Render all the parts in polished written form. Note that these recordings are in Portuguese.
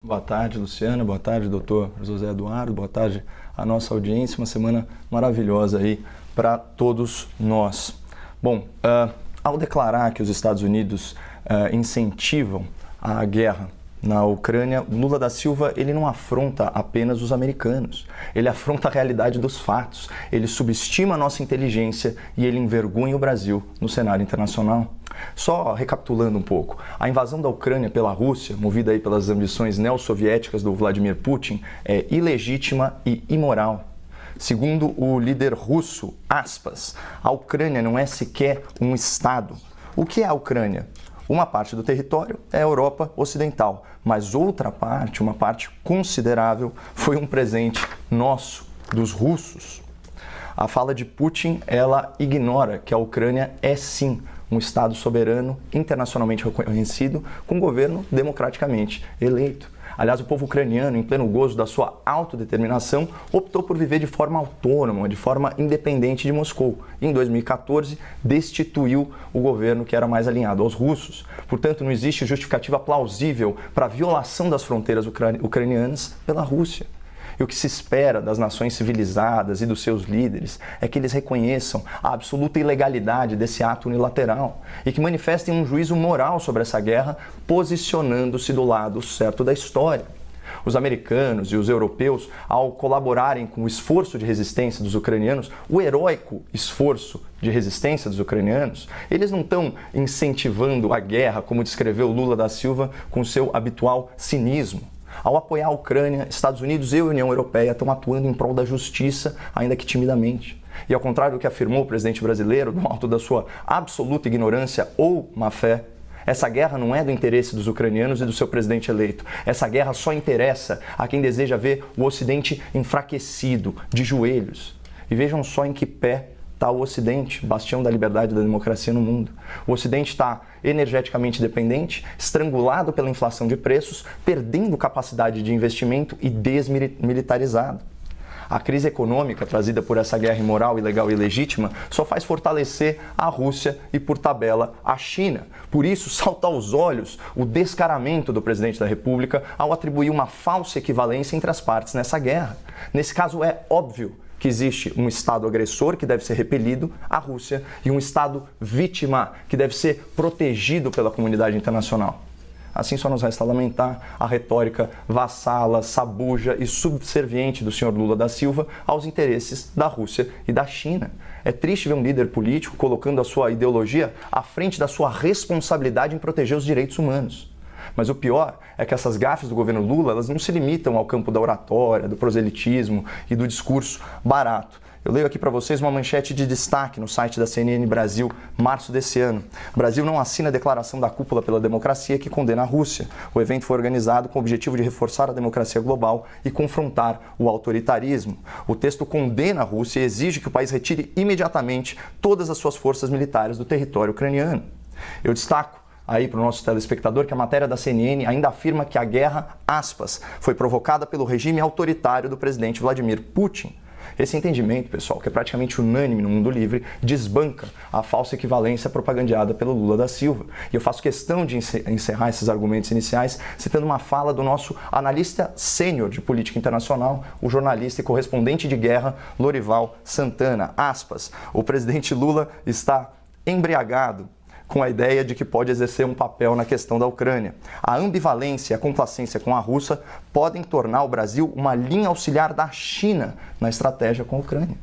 Boa tarde, Luciana. Boa tarde, doutor José Eduardo. Boa tarde à nossa audiência. Uma semana maravilhosa aí para todos nós. Bom, ao declarar que os Estados Unidos incentivam a guerra na Ucrânia, Lula da Silva ele não afronta apenas os americanos, ele afronta a realidade dos fatos, ele subestima a nossa inteligência e ele envergonha o Brasil no cenário internacional. Só recapitulando um pouco, a invasão da Ucrânia pela Rússia, movida aí pelas ambições neossoviéticas do Vladimir Putin, é ilegítima e imoral. Segundo o líder russo, aspas, a Ucrânia não é sequer um Estado. O que é a Ucrânia? Uma parte do território é a Europa Ocidental, mas outra parte, uma parte considerável, foi um presente nosso, dos russos. A fala de Putin, ela ignora que a Ucrânia é sim um Estado soberano, internacionalmente reconhecido, com governo democraticamente eleito. Aliás, o povo ucraniano, em pleno gozo da sua autodeterminação, optou por viver de forma autônoma, de forma independente de Moscou. E, em 2014, destituiu o governo que era mais alinhado aos russos. Portanto, não existe justificativa plausível para a violação das fronteiras ucranianas pela Rússia. E o que se espera das nações civilizadas e dos seus líderes é que eles reconheçam a absoluta ilegalidade desse ato unilateral e que manifestem um juízo moral sobre essa guerra, posicionando-se do lado certo da história. Os americanos e os europeus, ao colaborarem com o esforço de resistência dos ucranianos, o heróico esforço de resistência dos ucranianos, eles não estão incentivando a guerra, como descreveu Lula da Silva com seu habitual cinismo. Ao apoiar a Ucrânia, Estados Unidos e a União Europeia estão atuando em prol da justiça, ainda que timidamente. E ao contrário do que afirmou o presidente brasileiro, no alto da sua absoluta ignorância ou má-fé, essa guerra não é do interesse dos ucranianos e do seu presidente eleito. Essa guerra só interessa a quem deseja ver o Ocidente enfraquecido, de joelhos. E vejam só em que pé está o Ocidente, bastião da liberdade e da democracia no mundo. O Ocidente está energeticamente dependente, estrangulado pela inflação de preços, perdendo capacidade de investimento e desmilitarizado. A crise econômica trazida por essa guerra imoral, ilegal e ilegítima só faz fortalecer a Rússia e, por tabela, a China. Por isso, salta aos olhos o descaramento do presidente da República ao atribuir uma falsa equivalência entre as partes nessa guerra. Nesse caso, é óbvio que existe um Estado agressor que deve ser repelido, a Rússia, e um Estado vítima que deve ser protegido pela comunidade internacional. Assim só nos resta lamentar a retórica vassala, sabuja e subserviente do senhor Lula da Silva aos interesses da Rússia e da China. É triste ver um líder político colocando a sua ideologia à frente da sua responsabilidade em proteger os direitos humanos. Mas o pior é que essas gafes do governo Lula, elas não se limitam ao campo da oratória, do proselitismo e do discurso barato. Eu leio aqui para vocês uma manchete de destaque no site da CNN Brasil, março desse ano. O Brasil não assina a declaração da Cúpula pela Democracia que condena a Rússia. O evento foi organizado com o objetivo de reforçar a democracia global e confrontar o autoritarismo. O texto condena a Rússia e exige que o país retire imediatamente todas as suas forças militares do território ucraniano. Eu destaco aí para o nosso telespectador que a matéria da CNN ainda afirma que a guerra, aspas, foi provocada pelo regime autoritário do presidente Vladimir Putin. Esse entendimento, pessoal, que é praticamente unânime no mundo livre, desbanca a falsa equivalência propagandeada pelo Lula da Silva. E eu faço questão de encerrar esses argumentos iniciais citando uma fala do nosso analista sênior de política internacional, o jornalista e correspondente de guerra, Lorival Santana. Aspas, o presidente Lula está embriagado com a ideia de que pode exercer um papel na questão da Ucrânia. A ambivalência e a complacência com a Rússia podem tornar o Brasil uma linha auxiliar da China na estratégia com a Ucrânia.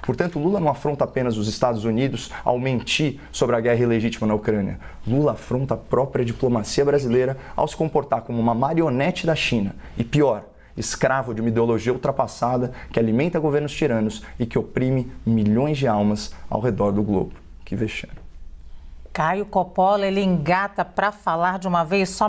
Portanto, Lula não afronta apenas os Estados Unidos ao mentir sobre a guerra ilegítima na Ucrânia. Lula afronta a própria diplomacia brasileira ao se comportar como uma marionete da China. E pior, escravo de uma ideologia ultrapassada que alimenta governos tiranos e que oprime milhões de almas ao redor do globo. Que vexame. Caio Coppola, ele engata para falar de uma vez só